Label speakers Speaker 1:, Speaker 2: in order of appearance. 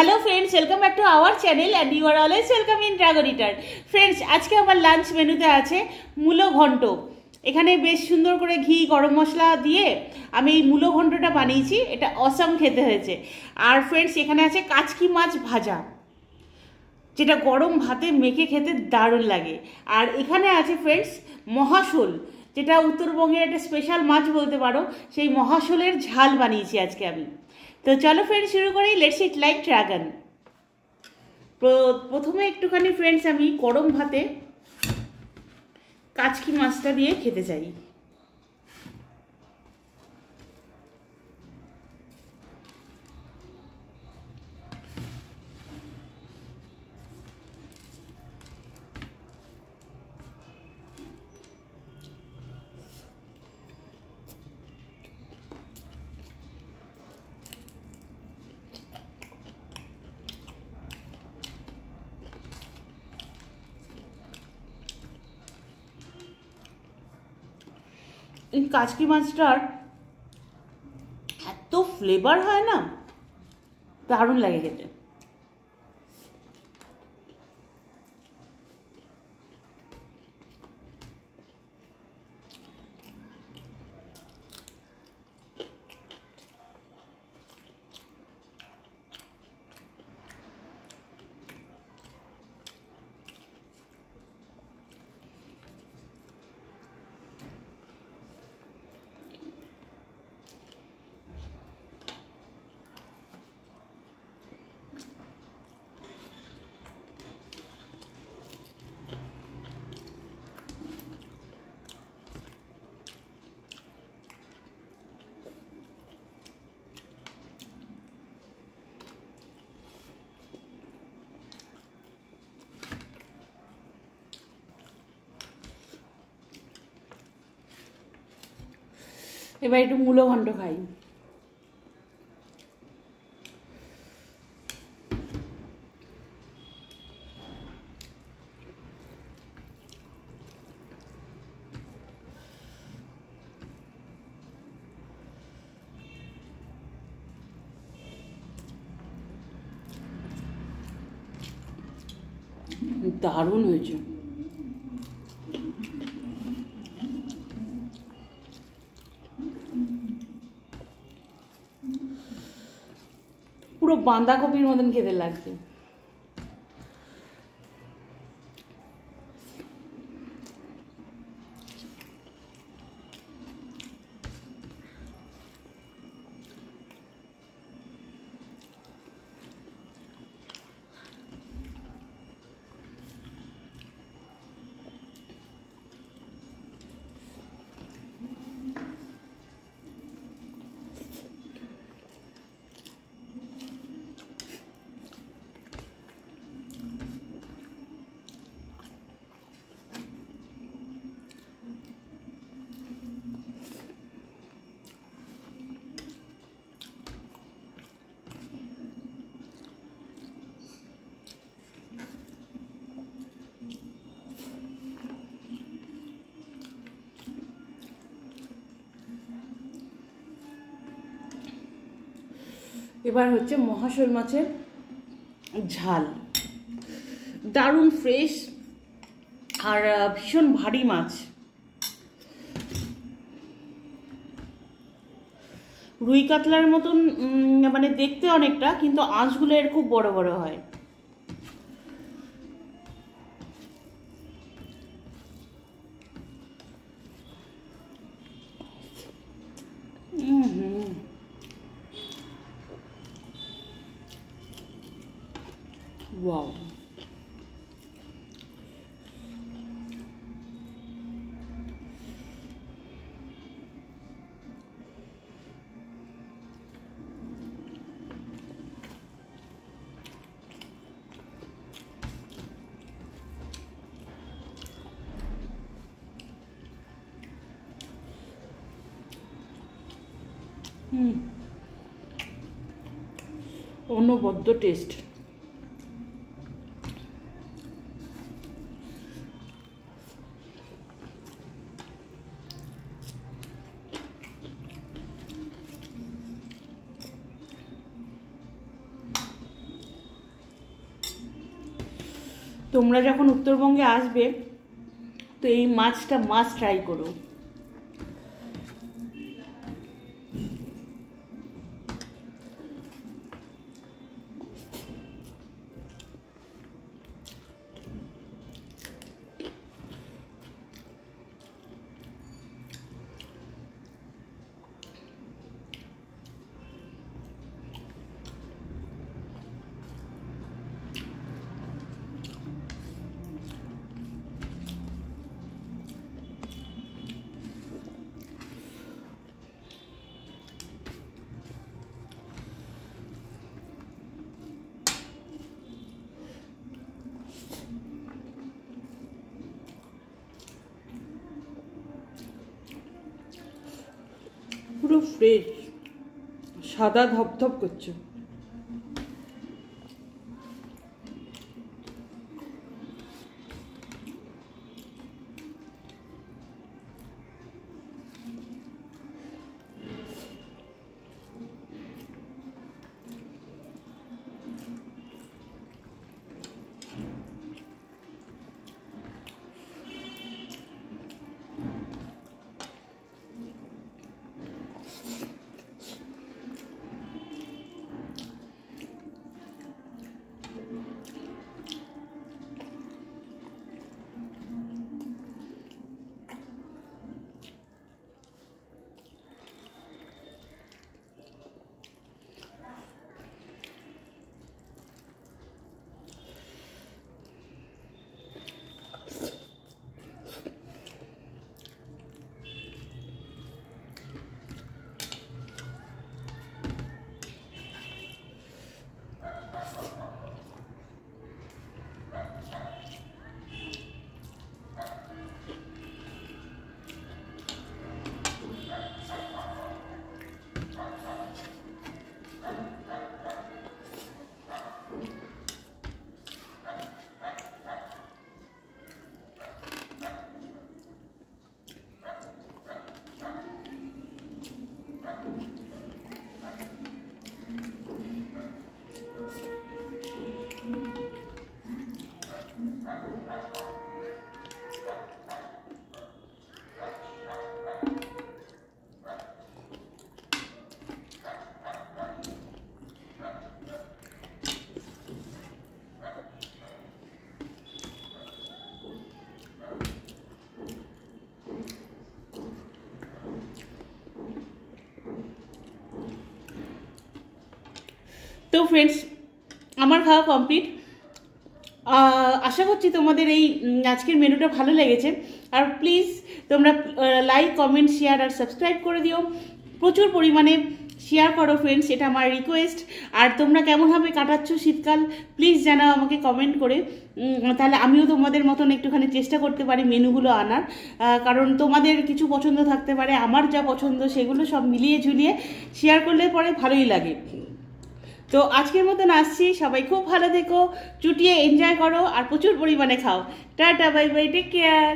Speaker 1: Hello friends, welcome back to our channel and you are always welcome in dragon इटार। Friends, आज के আমার lunch মেনুতে আছে মূলো ঘন্ট। এখানে বেশ সুন্দর করে ঘি গরম মশলা দিয়ে আমি এই মূলো ঘন্টটা বানিয়েছি। এটা অসাম খেতে হয়েছে। আর ফ্রেন্ডস, এখানে আছে কাচকি মাছ ভাজা, যেটা গরম ভাতে মেখে খেতে দারুণ লাগে। আর এখানে আছে ফ্রেন্ডস মহাশোল, যেটা উত্তরবঙ্গের একটা স্পেশাল মাছ বলতে পারো। সেই মহাশোলের ঝাল বানিয়েছি আজকে আমি। তো চলো ফ্রেন্ডস শুরু করি। Let's it like dragon. প্রথমে একটুখানি ফ্রেন্ডস আমি গরম ভাতে কাচকি মাছটা দিয়ে খেতে চাই। এই কাচকি মাছটার এত ফ্লেভার হয় না, দারুণ লাগে খেতে। এবার একটু মূলো ঘন্ট খাই। দারুণ হয়েছে। পুরো বাঁধাকপির মতন খেতে লাগছে। এবার হচ্ছে মহাশোল মাছের ঝাল, দারুণ ফ্রেশ আর ভীষণ ভারী মাছ। রুই কাতলার মতন মানে দেখতে অনেকটা, কিন্তু আঁশগুলো এর খুব বড় বড় হয়। Wow. অনবদ্য টেস্ট। তোমরা যখন উত্তরবঙ্গে আসবে তো এই মাছটা মাস্ট ট্রাই করো। পুরো ফ্রেশ, সাদা ধপধপ করছে। তো ফ্রেন্ডস, আমার খাওয়া কমপ্লিট। আশা করছি তোমাদের এই আজকের মেনুটা ভালো লেগেছে। আর প্লিজ তোমরা লাইক, কমেন্ট, শেয়ার আর সাবস্ক্রাইব করে দিও। প্রচুর পরিমাণে শেয়ার করো ফ্রেন্ডস, এটা আমার রিকোয়েস্ট। আর তোমরা কেমনভাবে কাটাচ্ছ শীতকাল প্লিজ জানাও আমাকে কমেন্ট করে, তাহলে আমিও তোমাদের মতন একটুখানি চেষ্টা করতে পারি মেনুগুলো আনার। কারণ তোমাদের কিছু পছন্দ থাকতে পারে, আমার যা পছন্দ সেগুলো সব মিলিয়ে ঝুলিয়ে শেয়ার করলে পরে ভালোই লাগে। তো আজকের মতন আসছি, সবাই খুব ভালো থেকো, চুটিয়ে এনজয় করো আর প্রচুর পরিমাণে খাও। Tata, bye bye, take care.